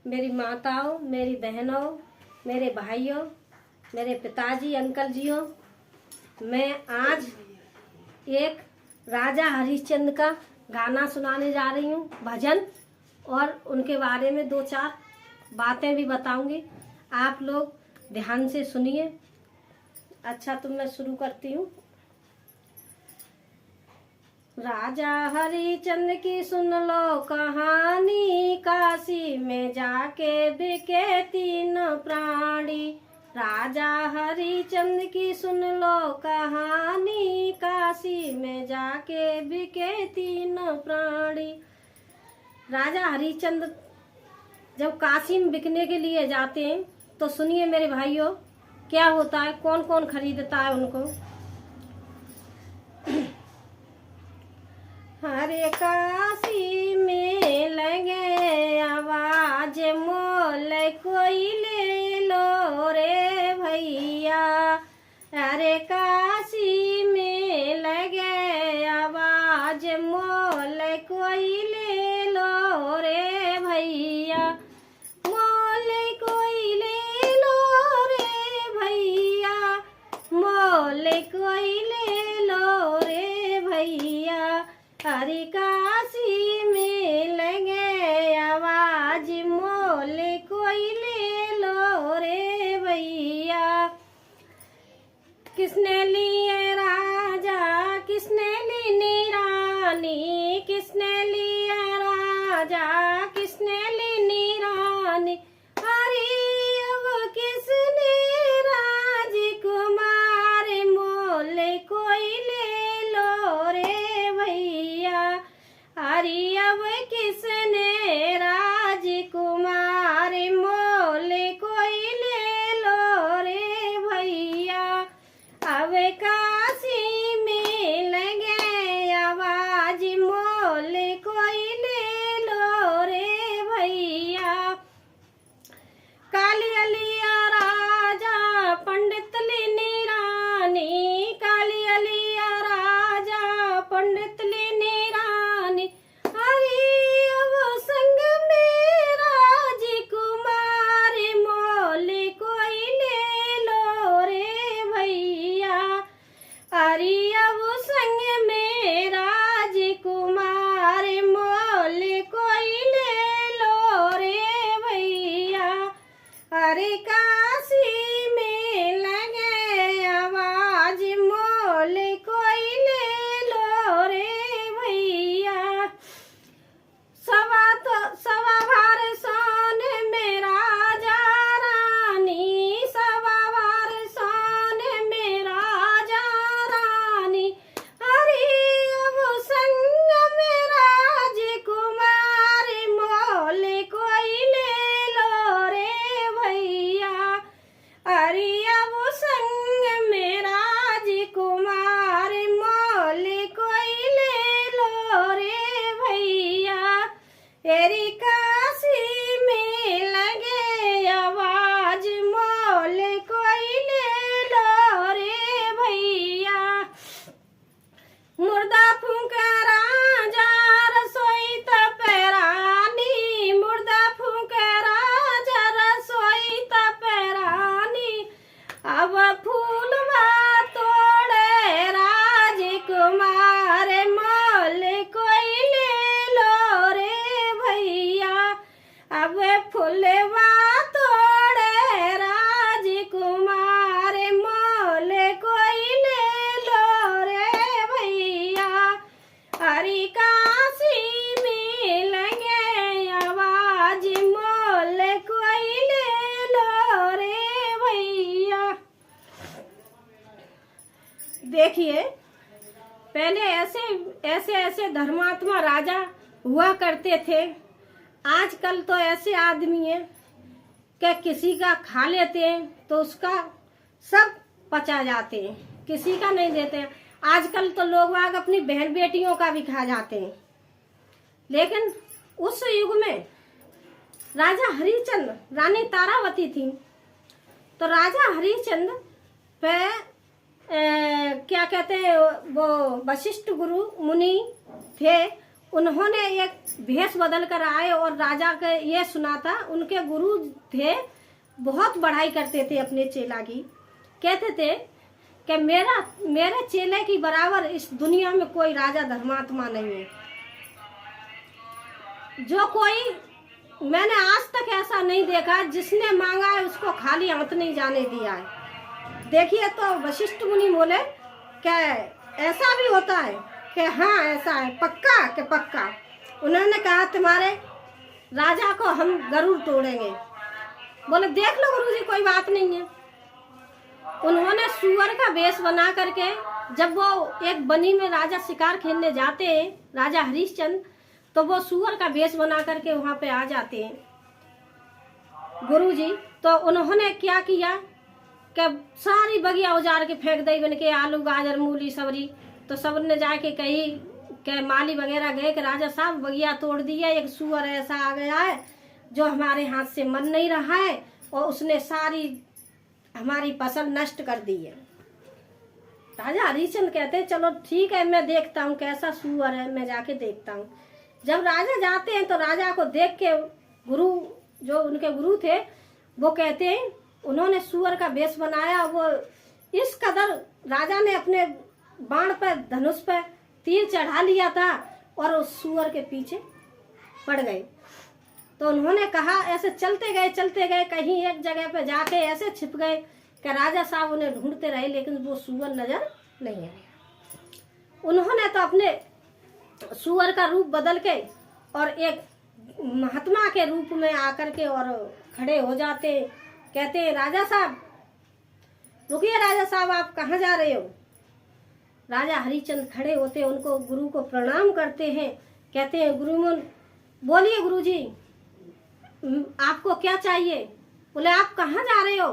मेरी माताओं, मेरी बहनों, मेरे भाइयों, मेरे पिताजी, अंकल जियों, मैं आज एक राजा हरिश्चंद्र का गाना सुनाने जा रही हूँ, भजन, और उनके बारे में 2-4 बातें भी बताऊंगी। आप लोग ध्यान से सुनिए। अच्छा, तो मैं शुरू करती हूँ। राजा हरिश्चंद्र की सुन लो कहानी, काशी में जाके बिके 3 प्राणी। राजा हरिश्चंद्र की सुन लो कहानी, काशी में जाके बिके 3 प्राणी। राजा हरिश्चंद्र जब काशी में बिकने के लिए जाते हैं तो सुनिए मेरे भाइयों, क्या होता है, कौन कौन खरीदता है उनको। हरे काशी में लगे आवाज, मोल कोई ले लो रे भैया। हरे काशी में लगे आवाज, मोल कोई ले लो रे भैया। मोल कोई ले लो रे भैया, मोल कोई ले लो रे भैया। हरि काशी में लगे आवाज, मोल कोई ले लो रे भैया। किसने लिए राजा, किसने ली रानी, किसने लिए राजा, किसने ली रानी। अरे अब किसने राजकुमार, मोल कोई ले लो रे भैया। अरे अब किसने राजकुमार, मोल कोई ले लो रे भैया। अब काशी में लगे आवाज, मोल कोई ले लो रे भैया। काली अलिया राजा, पंडित लीनी रानी, काली अलिया राजा, पंडित लीनी रानी। अरे अब संग में राजकुमार, मोल कोई ले लो रे भैया। अरे अब संग में राजकुमार, मोल कोई ले लो रे भैया। हरे काशी में लगे आवाज, मोल कोई ले लो रे भैया। सवा भार सोने में राजा रानी, सवा भार सोने में राजा रानी। अरे अब संग में राजकुमार, मोल कोई ले लो रे भैया। अरे अब संग में राजकुमार, मोल कोई ले लो रे भैया। तेरी काशी में लगे आवाज, मोल कोई ले लो रे भैया। मुर्दा फूंके राजा, रसोई तपेरानी, मुर्दा फूंके राजा, रसोई तपेरानी। अब फूलवा तोड़े राजकुमार, मोल कोई ले लो रे भैया। अब फूलवा तोड़े राजकुमार, मोल कोई ले लो रे भैया। हरि काशी में लगे आवाज, मोल कोई ले लो रे भैया। देखिए, पहले ऐसे धर्मात्मा राजा हुआ करते थे। आजकल तो ऐसे आदमी हैं कि किसी का खा लेते हैं तो उसका सब पचा जाते हैं, किसी का नहीं देते हैं। आजकल तो लोग वाग अपनी बहन बेटियों का भी खा जाते हैं। लेकिन उस युग में राजा हरिश्चंद्र, रानी तारावती थी, तो राजा हरिश्चंद्र पे क्या कहते हैं, वो वशिष्ठ गुरु मुनि थे, उन्होंने एक भेष बदल कर आए और राजा के ये सुना था। उनके गुरु थे, बहुत बढ़ाई करते थे अपने चेला की। कहते थे कि मेरे चेले की बराबर इस दुनिया में कोई राजा धर्मात्मा नहीं है। जो कोई, मैंने आज तक ऐसा नहीं देखा जिसने मांगा है उसको खाली हाथ नहीं जाने दिया है। देखिए तो वशिष्ठ मुनि बोले क्या ऐसा भी होता है? कि हाँ ऐसा है, पक्का कि पक्का। उन्होंने कहा तुम्हारे राजा को हम जरूर तोड़ेंगे। बोले देख लो गुरुजी, कोई बात नहीं है। उन्होंने सुअर का वेश बना करके, जब वो एक बनी में राजा शिकार खेलने जाते हैं, राजा हरिश्चंद्र, तो वो सुअर का वेश बना करके वहां पे आ जाते हैं गुरुजी। तो उन्होंने क्या किया कि सारी बगिया उजाड़ के फेंक दी, बन के आलू गाजर मूली सबरी। तो सब ने जाके कही कि माली वगैरह गए कि राजा साहब बगिया तोड़ दिया, एक सुअर ऐसा आ गया है जो हमारे हाथ से मन नहीं रहा है और उसने सारी हमारी फसल नष्ट कर दी है। राजा हरिश्चंद्र कहते हैं चलो ठीक है, मैं देखता हूँ कैसा सुअर है, मैं जाके देखता हूँ। जब राजा जाते हैं तो राजा को देख के गुरु, जो उनके गुरु थे, वो कहते हैं उन्होंने सुअर का वेश बनाया। वो इस कदर राजा ने अपने बाण पर, धनुष पर तीर चढ़ा लिया था और उस सुअर के पीछे पड़ गए। तो उन्होंने कहा, ऐसे चलते गए, कहीं एक जगह पे जाके ऐसे छिप गए कि राजा साहब उन्हें ढूंढते रहे, लेकिन वो सुअर नजर नहीं आया। उन्होंने तो अपने सुअर का रूप बदल के और एक महात्मा के रूप में आकर के और खड़े हो जाते। कहते हैं राजा साहब रुकिए, राजा साहब आप कहाँ जा रहे हो? राजा हरिश्चंद्र खड़े होते, उनको गुरु को प्रणाम करते हैं। कहते हैं गुरुमुन, बोलिए गुरुजी आपको क्या चाहिए? बोले आप कहाँ जा रहे हो?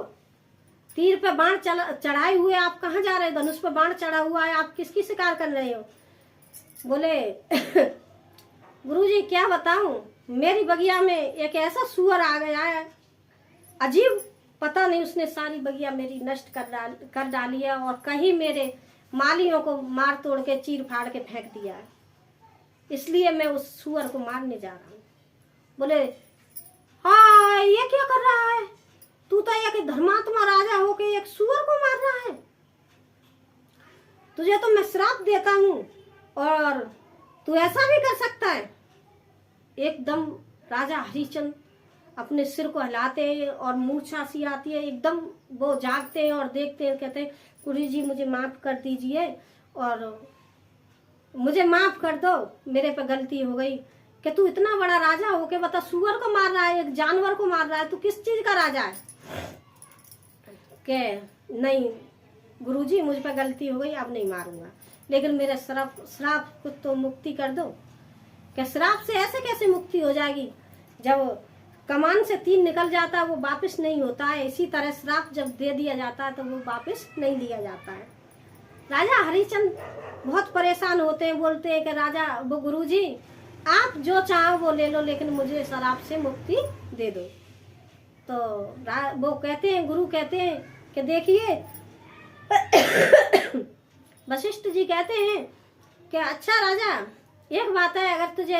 तीर पे बाण चढ़ाए हुए आप कहाँ जा रहे हो? धनुष पे बाण चढ़ा हुआ है, आप किसकी शिकार कर रहे हो? बोले गुरुजी क्या बताऊं, मेरी बगिया में एक ऐसा सुअर आ गया है, अजीब, पता नहीं उसने सारी बगिया मेरी नष्ट कर डाली है और कहीं मेरे मालियों को मार तोड़ के चीर फाड़ के फेंक दिया है, इसलिए मैं उस सुअर को मारने जा रहा हूँ। बोले हाँ ये क्या कर रहा है? तू तो एक धर्मात्मा राजा होके एक सुअर को मार रहा है। तुझे तो मैं श्राप देता हूँ और तू ऐसा भी कर सकता है। एकदम राजा हरिश्चंद्र अपने सिर को हिलाते हैं और मूर्छा सी आती है, एकदम वो जागते हैं और देखते हैं। कहते हैं गुरुजी मुझे माफ कर दीजिए और मुझे माफ कर दो, मेरे पे गलती हो गई। कि तू इतना बड़ा राजा हो के बता सुअर को मार रहा है, एक जानवर को मार रहा है, तू किस चीज का राजा है? के नहीं गुरुजी मुझ पे गलती हो गई, अब नहीं मारूंगा, लेकिन मेरे श्राप को तो मुक्ति कर दो। क्या श्राप से ऐसे कैसे मुक्ति हो जाएगी? जब कमान से तीर निकल जाता है वो वापस नहीं होता है, इसी तरह श्राप जब दे दिया जाता है तो वो वापस नहीं दिया जाता है। राजा हरिश्चंद्र बहुत परेशान होते हैं, बोलते हैं कि राजा वो गुरुजी आप जो चाहो वो ले लो, लेकिन मुझे श्राप से मुक्ति दे दो। तो वो कहते हैं, गुरु कहते हैं कि देखिए वशिष्ठ जी कहते हैं कि अच्छा राजा एक बात है, अगर तुझे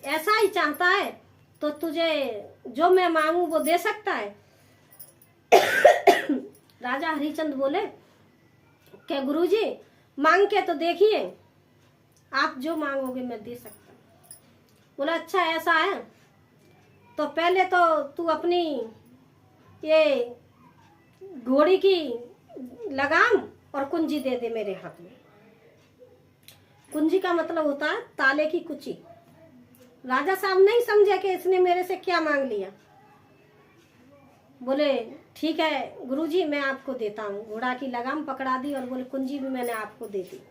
ऐसा ही चाहता है तो तुझे जो मैं मांगू वो दे सकता है। राजा हरिश्चंद्र बोले क्या गुरुजी मांग के तो देखिए, आप जो मांगोगे मैं दे सकता हूँ। बोला अच्छा ऐसा है तो पहले तो तू अपनी ये घोड़ी की लगाम और कुंजी दे दे मेरे हाथ में। कुंजी का मतलब होता है ताले की कुची। राजा साहब नहीं समझे कि इसने मेरे से क्या मांग लिया। बोले ठीक है गुरुजी मैं आपको देता हूँ। घोड़ा की लगाम पकड़ा दी और बोले कुंजी भी मैंने आपको दे दी।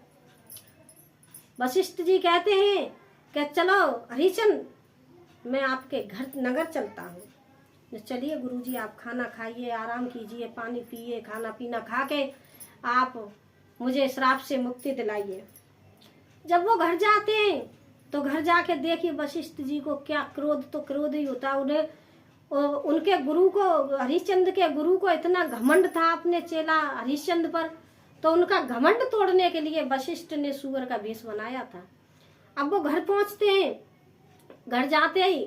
वशिष्ठ जी कहते हैं कि चलो हरिश्चंद्र मैं आपके घर नगर चलता हूँ। चलिए गुरुजी आप खाना खाइए, आराम कीजिए, पानी पिए, खाना पीना खा के आप मुझे श्राप से मुक्ति दिलाइए। जब वो घर जाते हैं तो घर जाके देखिए वशिष्ठ जी को क्या क्रोध, तो क्रोध ही होता उन्हें। उनके गुरु को, हरिश्चंद्र के गुरु को इतना घमंड था अपने चेला हरिश्चंद्र पर, तो उनका घमंड तोड़ने के लिए वशिष्ठ ने सुअर का वेश बनाया था अब वो घर पहुंचते हैं, घर जाते ही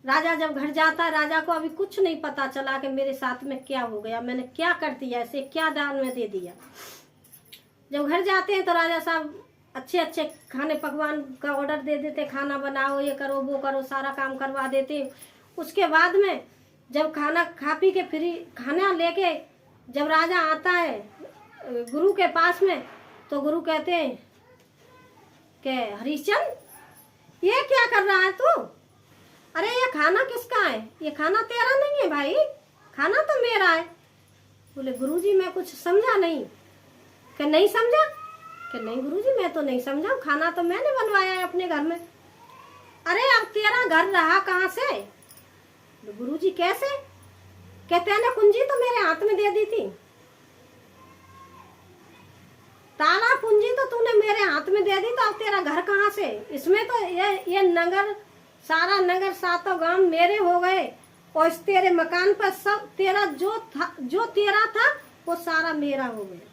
राजा जब घर जाता है, राजा को अभी कुछ नहीं पता चला कि मेरे साथ में क्या हो गया, मैंने क्या कर दिया, ऐसे क्या दान में दे दिया। जब घर जाते हैं तो राजा साहब अच्छे अच्छे खाने पकवान का ऑर्डर दे देते, खाना बनाओ, ये करो वो करो, सारा काम करवा देते। उसके बाद में जब खाना खा पी के फ्री खाना लेके जब राजा आता है गुरु के पास में, तो गुरु कहते हैं कि हरिश्चंद्र ये क्या कर रहा है तू? अरे ये खाना किसका है? ये खाना तेरा नहीं है भाई, खाना तो मेरा है। बोले गुरुजी मैं कुछ समझा नहीं। कि नहीं समझा? कि नहीं गुरुजी मैं तो नहीं समझा, खाना तो मैंने बनवाया है अपने घर में। अरे अब तेरा घर रहा कहाँ से? गुरुजी कैसे? कहते हैं ना कुंजी तो मेरे हाथ में दे दी थी, ताला कुंजी तो तूने मेरे हाथ में दे दी, तो अब तेरा घर कहाँ से? इसमें तो ये नगर, सारा नगर सातों गांव मेरे हो गए, और इस तेरे मकान पर सब तेरा जो तेरा था वो सारा मेरा हो गया।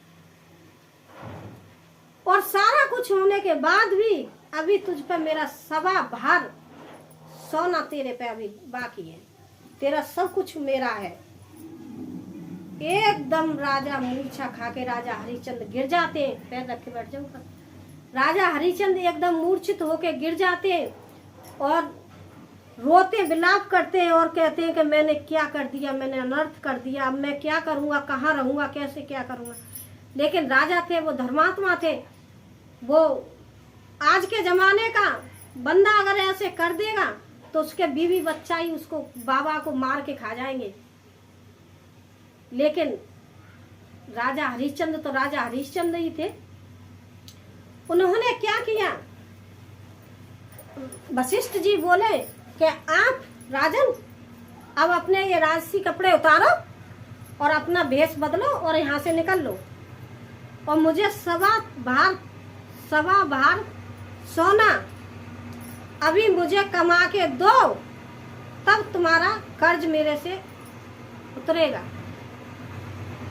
और सारा कुछ होने के बाद भी अभी तुझ पर मेरा सवा भार सोना तेरे पे अभी बाकी है, तेरा सब कुछ मेरा है। एकदम राजा मूर्छा खा के राजा हरिश्चंद्र गिर जाते हैं। पैर रख के बैठ जाओ। राजा हरिश्चंद्र एकदम मूर्छित होके गिर जाते हैं और रोते विलाप करते हैं और कहते हैं कि मैंने क्या कर दिया, मैंने अनर्थ कर दिया, अब मैं क्या करूंगा, कहाँ रहूंगा, कैसे क्या करूंगा। लेकिन राजा थे वो धर्मात्मा थे, वो आज के जमाने का बंदा अगर ऐसे कर देगा तो उसके बीवी बच्चा ही उसको बाबा को मार के खा जाएंगे। लेकिन राजा हरिश्चंद्र तो राजा हरिश्चंद्र ही थे। उन्होंने क्या किया, वशिष्ठ जी बोले कि आप राजन अब अपने ये राजसी कपड़े उतारो और अपना भेष बदलो और यहाँ से निकल लो, और मुझे सवा भार सोना अभी मुझे कमा के दो, तब तुम्हारा कर्ज मेरे से उतरेगा।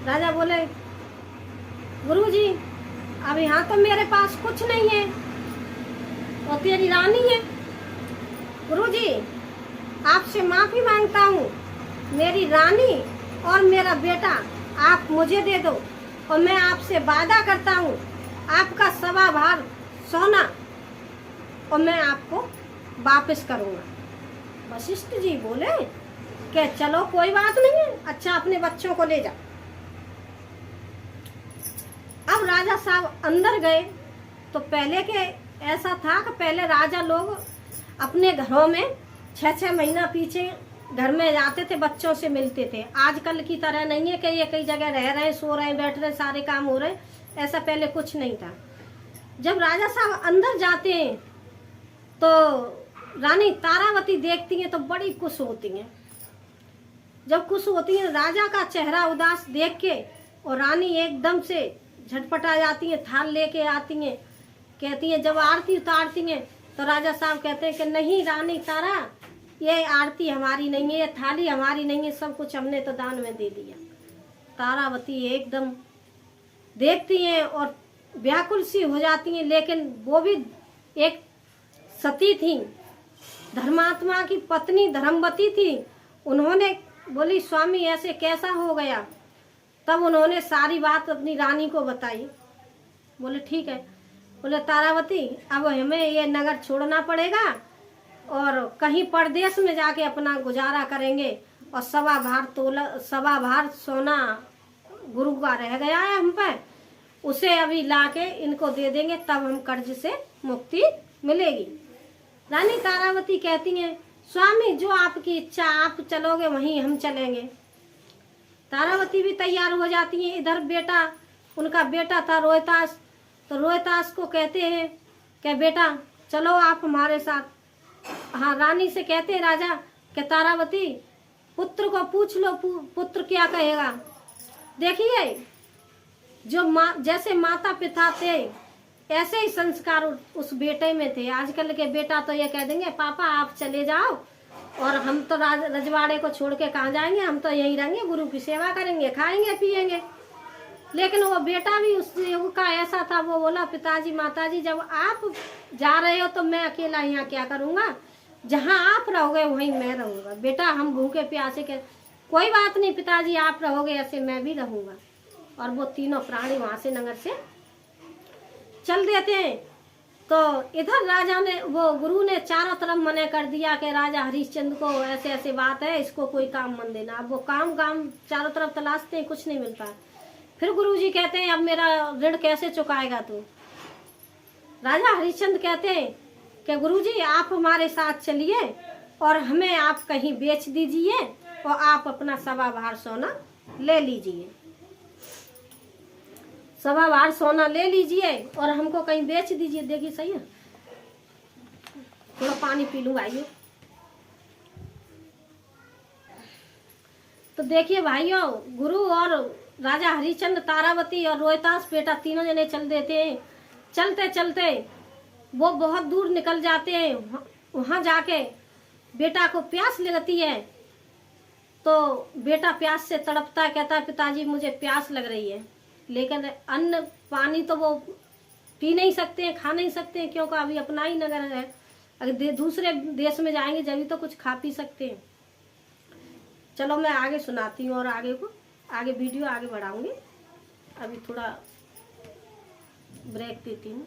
राजा बोले गुरुजी अब यहाँ तो मेरे पास कुछ नहीं है, और तेरी रानी है। गुरुजी आपसे माफी मांगता हूँ, मेरी रानी और मेरा बेटा आप मुझे दे दो, और मैं आपसे वादा करता हूँ आपका सवा भार सोना और मैं आपको वापस करूँगा। वशिष्ठ जी बोले कि चलो कोई बात नहीं है, अच्छा अपने बच्चों को ले जा। अब राजा साहब अंदर गए तो पहले के ऐसा था कि पहले राजा लोग अपने घरों में 6-6 महीना पीछे घर में जाते थे, बच्चों से मिलते थे। आजकल की तरह नहीं है कि ये कई जगह रह रहे, सो रहे, बैठ रहे, सारे काम हो रहे, ऐसा पहले कुछ नहीं था। जब राजा साहब अंदर जाते हैं तो रानी तारावती देखती हैं तो बड़ी खुश होती हैं। जब खुश होती हैं राजा का चेहरा उदास देख के, और रानी एकदम से झटपटा जाती हैं, थाल लेके आती हैं, कहती हैं, जब आरती उतारती हैं तो राजा साहब कहते हैं कि नहीं रानी तारा, ये आरती हमारी नहीं है, ये थाली हमारी नहीं है, सब कुछ हमने तो दान में दे दिया। तारावती एकदम देखती हैं और व्याकुल सी हो जाती हैं। लेकिन वो भी एक सती थी, धर्मात्मा की पत्नी धर्मवती थी। उन्होंने बोली स्वामी ऐसे कैसा हो गया? तब उन्होंने सारी बात अपनी रानी को बताई। बोले ठीक है। बोले तारावती अब हमें ये नगर छोड़ना पड़ेगा और कहीं परदेश में जाके अपना गुजारा करेंगे, और सवा भार सोना गुरु का रह गया है हम पे, उसे अभी लाके इनको दे देंगे, तब हम कर्ज से मुक्ति मिलेगी। रानी तारावती कहती हैं स्वामी जो आपकी इच्छा, आप चलोगे वहीं हम चलेंगे। तारावती भी तैयार हो जाती हैं। इधर बेटा, उनका बेटा था रोहितास, तो रोहितास को कहते हैं कि बेटा चलो आप हमारे साथ। हाँ, रानी से कहते हैं राजा कि तारावती पुत्र को पूछ लो, पुत्र क्या कहेगा। देखिए जो जैसे माता पिता थे ऐसे ही संस्कार उस बेटे में थे। आजकल के बेटा तो ये कह देंगे पापा आप चले जाओ और हम तो रजवाड़े को छोड़ के कहाँ जाएंगे, हम तो यहीं रहेंगे, गुरु की सेवा करेंगे, खाएंगे पिएंगे। लेकिन वो बेटा भी उसका ऐसा था, वो बोला पिताजी माताजी जब आप जा रहे हो तो मैं अकेला यहाँ क्या करूँगा, जहाँ आप रहोगे वहीं मैं रहूँगा। बेटा हम भूखे प्यासे के, कोई बात नहीं पिताजी आप रहोगे ऐसे मैं भी रहूँगा। और वो तीनों प्राणी वहाँ से नगर से चल देते हैं। तो इधर राजा ने, वो गुरु ने चारों तरफ मना कर दिया कि राजा हरिश्चंद्र को ऐसे ऐसे बात है, इसको कोई काम मत देना। अब वो काम चारों तरफ तलाशते हैं, कुछ नहीं मिलता। फिर गुरुजी कहते हैं अब मेरा ऋण कैसे चुकाएगा तू। राजा हरिश्चंद्र कहते हैं कि गुरुजी आप हमारे साथ चलिए और हमें आप कहीं बेच दीजिए और आप अपना 1.25 भार सोना ले लीजिए, 1.25 भार सोना ले लीजिए और हमको कहीं बेच दीजिए। देखिए सही है, थोड़ा पानी पी लूँ भाइयों। तो देखिए भाइयों, गुरु और राजा हरिश्चंद्र, तारावती और रोहितास बेटा तीनों जने चल देते हैं। चलते चलते वो बहुत दूर निकल जाते हैं। वहां जाके बेटा को प्यास लगती है, तो बेटा प्यास से तड़पता है, कहता है पिताजी मुझे प्यास लग रही है। लेकिन अन्न पानी तो वो पी नहीं सकते हैं, खा नहीं सकते हैं, क्योंकि अभी अपना ही नगर है। अगर दूसरे देश में जाएंगे जब तो कुछ खा पी सकते हैं। चलो मैं आगे सुनाती हूँ और आगे वीडियो आगे बढ़ाऊंगी। अभी थोड़ा ब्रेक देती हूँ।